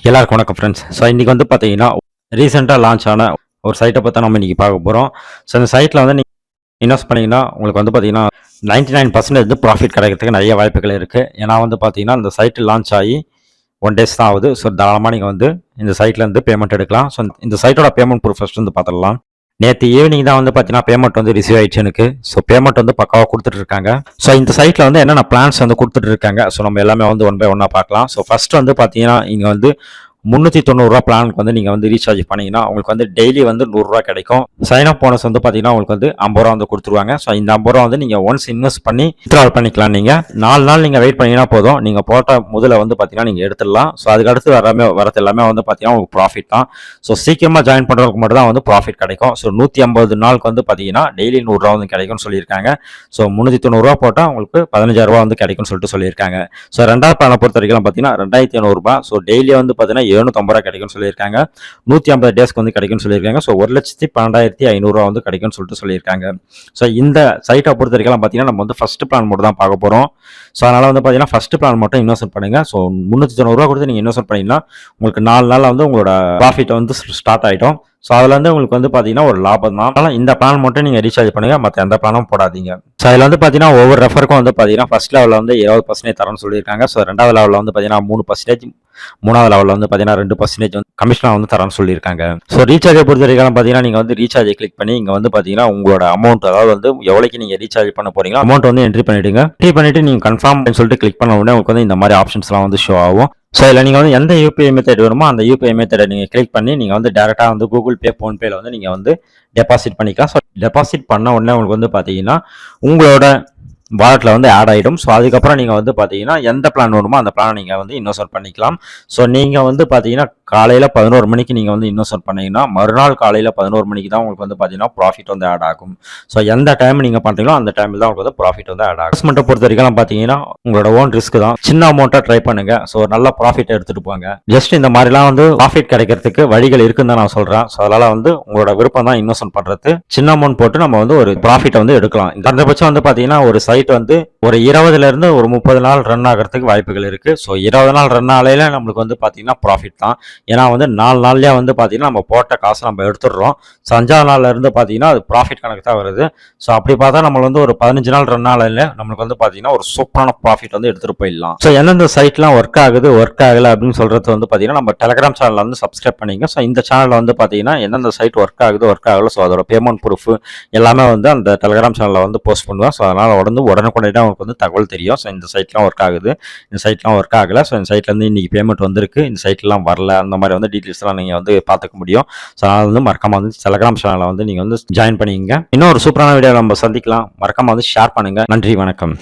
எல்லாருக்கும் வணக்கம் friends. So இன்றைக்கி வந்து பார்த்தீங்கன்னா ரீசெண்டாக லான்ச் ஆன ஒரு சைட்டை பற்றி நம்ம இன்றைக்கி பார்க்க போகிறோம். ஸோ இந்த சைட்டில் வந்து நீங்கள் இன்வெஸ்ட் பண்ணிங்கன்னா உங்களுக்கு வந்து பார்த்தீங்கன்னா 99% வந்து ப்ராஃபிட் கிடைக்கிறதுக்கு நிறைய வாய்ப்புகள் இருக்குது. ஏன்னா வந்து பார்த்தீங்கன்னா இந்த சைட்டு லான்ச் ஆகி 1 days தான் ஆகுது. ஸோ தாராளமாக நீங்கள் வந்து இந்த சைட்லேருந்து பேமெண்ட் எடுக்கலாம். ஸோ இந்த சைட்டோட பேமெண்ட் ப்ரூஃப் ஃபஸ்ட் வந்து பார்த்துடலாம். நேற்று ஈவினிங் தான் வந்து பார்த்தீங்கன்னா பேமெண்ட் வந்து ரிசீவ் ஆயிடுச்சு எனக்கு. ஸோ பேமெண்ட் வந்து பக்காவாக கொடுத்துட்டு இருக்காங்க. ஸோ இந்த சைட்டில் வந்து என்னென்ன பிளான்ஸ் வந்து கொடுத்துட்டு இருக்காங்க. ஸோ நம்ம எல்லாமே வந்து ஒன் பை ஒன்னாக பார்க்கலாம். ஸோ ஃபர்ஸ்ட் வந்து பார்த்தீங்கன்னா இங்கே வந்து 390 பிளானுக்கு வந்து நீங்கள் வந்து ரீசார்ஜ் பண்ணிங்கன்னா உங்களுக்கு வந்து டெய்லி வந்து 100 கிடைக்கும். சைன் அப் போனஸ் வந்து பார்த்தீங்கன்னா உங்களுக்கு வந்து 50 வந்து கொடுத்துருவாங்க. ஸோ இந்த 50 வந்து நீங்கள் ஒன்ஸ் இன்வெஸ்ட் பண்ணி வித்ட்ரால் பண்ணிக்கலாம். நீங்கள் 4 நாள் நீங்கள் வெயிட் பண்ணிங்கன்னா போதும். நீங்கள் போட்ட முதல்ல வந்து பார்த்தீங்கன்னா நீங்கள் எடுத்துடலாம். ஸோ அதுக்கடுத்து வரது எல்லாமே வந்து பார்த்தீங்கன்னா உங்களுக்கு ப்ராஃபிட் தான். ஸோ சீக்கிரமாக ஜாயின் பண்ணுறதுக்கு மட்டும் தான் வந்து ப்ராஃபிட் கிடைக்கும். ஸோ 150 நாளுக்கு வந்து பார்த்தீங்கன்னா டெய்லி 100 வந்து கிடைக்கும்னு சொல்லியிருக்காங்க. ஸோ 390 போட்டால் உங்களுக்கு 15,000 வந்து கிடைக்கும்னு சொல்லிட்டு சொல்லியிருக்காங்க. ஸோ 2வது பிளானை பொறுத்த வரைக்கும் பார்த்தீங்கன்னா 2,500. ஸோ டெய்லி வந்து பார்த்தீங்கன்னா 750 கிடைக்கும்னு சொல்லியிருக்காங்க. 150 டேஸ்க்கு வந்து கிடைக்கும்னு சொல்லியிருக்காங்க. ஸோ 1,12,500 வந்து கிடைக்கும்னு சொல்லிட்டு சொல்லியிருக்காங்க. ஸோ இந்த சைட்டை பொறுத்த வரைக்கும் பார்த்தீங்கன்னா நம்ம வந்து ஃபர்ஸ்ட் பிளான் மட்டும் தான் பார்க்க போகிறோம். ஸோ அதனால் வந்து பார்த்தீங்கன்னா ஃபர்ஸ்ட் பிளான் மட்டும் இன்வெஸ்ட் பண்ணுங்க. ஸோ 390 கொடுத்து நீங்கள் இன்வெஸ்ட் பண்ணீங்கன்னா உங்களுக்கு 4 நாளில் வந்து உங்களோட ப்ராஃபிட் வந்து ஸ்டார்ட் ஆகிடும். ஸோ அதில் வந்து உங்களுக்கு வந்து பார்த்தீங்கன்னா ஒரு லாபம் தான். அதனால் இந்த பிளான் மட்டும் நீங்கள் ரீசார்ஜ் பண்ணுங்கள், மற்ற எந்த பிளானும் போடாதீங்க. ஸோ அதில் வந்து பார்த்தீங்கன்னா ஒவ்வொரு ரெஃபருக்கும் வந்து பார்த்தீங்கன்னா ஃபர்ஸ்ட் லெவலில் வந்து 20% தரேன்னு சொல்லியிருக்காங்க. ஸோ 2வது லெவலில் வந்து பார்த்தீங்கன்னா 3%, 3வது லெவலில் வந்து பார்த்தீங்கன்னா 2% வந்து கமிஷனாக வந்து தரேன்னு சொல்லியிருக்காங்க. ஸோ ரீசார்ஜை பொறுத்த வரைக்கும் பார்த்தீங்கன்னா நீங்கள் வந்து ரீசார்ஜை கிளிக் பண்ணி இங்கே வந்து பார்த்தீங்கன்னா உங்களோட அமௌண்ட், அதாவது வந்து எவ்வளோக்கு நீங்கள் ரீசார்ஜ் பண்ண போறீங்களோ அமௌண்ட் வந்து என்ட்ரி பண்ணிவிடுங்க. என்ட்ரி பண்ணிவிட்டு நீங்கள் கன்ஃபார்ம் சொல்லிட்டு கிளிக் பண்ண உடனே உங்களுக்கு வந்து இந்த மாதிரி ஆப்ஷன்ஸ்லாம் வந்து ஷோ ஆகும். ஸோ இதில் நீங்கள் வந்து எந்த யூபிஐ மெத்தட் வருமோ அந்த யூபிஐ மெத்தடை நீங்கள் கிளிக் பண்ணி நீங்கள் வந்து டேரெக்டாக வந்து கூகுள் பே, ஃபோன்பேயில் வந்து நீங்கள் வந்து டெபாசிட் பண்ணிக்கலாம். ஸோ டெபாசிட் பண்ண உடனே உங்களுக்கு வந்து பார்த்தீங்கன்னா உங்களோட வாலெட்டில் வந்து ஆட் ஆகிடும். ஸோ அதுக்கப்புறம் நீங்கள் வந்து பார்த்தீங்கன்னா எந்த பிளான் வேணுமோ அந்த பிளானை நீங்கள் வந்து இன்வெஸ்ட் பண்ணிக்கலாம். ஸோ நீங்கள் வந்து பார்த்தீங்கன்னா காலையில் 11 மணிக்கு நீங்கள் வந்து இன்வெஸ்ட் பண்ணீங்கன்னா மறுநாள் காலையில் 11 மணிக்கு தான் உங்களுக்கு வந்து பார்த்தீங்கன்னா ப்ராஃபிட் வந்து ஆட் ஆகும். ஸோ எந்த டைம் நீங்கள் பண்ணுறீங்களோ அந்த டைமில் தான் உங்களுக்கு வந்து ப்ராஃபிட் வந்து ஆட் ஆகும். இன்வெஸ்ட்மெண்ட்டை பொறுத்த வரைக்கும் பார்த்தீங்கன்னா உங்களோட ஓன் ரிஸ்க் தான். சின்ன அமௌண்ட்டாக ட்ரை பண்ணுங்க. ஸோ நல்ல ப்ராஃபிட் எடுத்துகிட்டு போங்க. ஜஸ்ட் இந்த மாதிரிலாம் வந்து ப்ராஃபிட் கிடைக்கிறதுக்கு வழிகள் இருக்குன்னு தான் நான் சொல்கிறேன். ஸோ அதனால் வந்து உங்களோட விருப்பம் தான் இன்வெஸ்ட் பண்ணுறது. சின்ன அமௌண்ட் போட்டு நம்ம வந்து ஒரு ப்ராஃபிட்டை வந்து எடுக்கலாம். இந்த பட்சம் வந்து பார்த்தீங்கன்னா ஒரு சைட் வந்து ஒரு 20லேருந்து ஒரு 30 நாள் ரன் ஆகிறதுக்கு வாய்ப்புகள் இருக்குது. ஸோ 20 நாள் ரன் ஆலையில் நம்மளுக்கு வந்து பார்த்தீங்கன்னா ப்ராஃபிட் தான். ஏன்னா வந்து 4 நாள்லேயே வந்து பார்த்தீங்கன்னா நம்ம போட்ட காசை நம்ம எடுத்துடுறோம். ஸோ 5வது நாளில் இருந்து பார்த்தீங்கன்னா அது ப்ராஃபிட் கணக்கு தான் வருது. ஸோ அப்படி பார்த்தா நம்ம வந்து ஒரு 15 நாள் ரன் ஆலையில் நம்மளுக்கு வந்து பார்த்தீங்கன்னா ஒரு சூப்பரான ப்ராஃபிட் வந்து எடுத்துகிட்டு போயிடலாம். ஸோ எந்தெந்த சைட்லாம் ஒர்க் ஆகுது ஒர்க் ஆகலை அப்படின்னு சொல்கிறது வந்து பார்த்தீங்கன்னா நம்ம டெலிகிராம் சேனலில் வந்து சப்ஸ்கிரைப் பண்ணிங்க. ஸோ இந்த சேனலில் வந்து பார்த்தீங்கன்னா எந்தெந்த சைட் ஒர்க் ஆகுது ஒர்க் ஆகலை, ஸோ அதோட பேமெண்ட் ப்ரூஃப் எல்லாமே வந்து அந்த டெலிகிராம் சேனலில் வந்து போஸ்ட் பண்ணுவேன். ஸோ அதனால் உடனுக்குடனே உங்களுக்கு வந்து தகவல் தெரியும். ஸோ இந்த சைட்லாம் ஒர்க் ஆகுது, இந்த சைட்லாம் ஒர்க் ஆகலை, ஸோ இந்த சைட்லேருந்து இன்றைக்கி பேமெண்ட் வந்திருக்கு, இந்த சைட்லாம் வரல, அந்த மாதிரி வந்து டீட்டெயில்ஸ்லாம் நீங்கள் வந்து பார்த்துக்க முடியும். ஸோ அதனால் வந்து மறக்காம வந்து டெலிகிராம் சேனலில் வந்து நீங்கள் வந்து ஜாயின் பண்ணிக்கங்க. இன்னும் ஒரு சூப்பரான வீடியோ நம்ம சந்திக்கலாம். மறக்காம வந்து ஷேர் பண்ணுங்கள். நன்றி, வணக்கம்.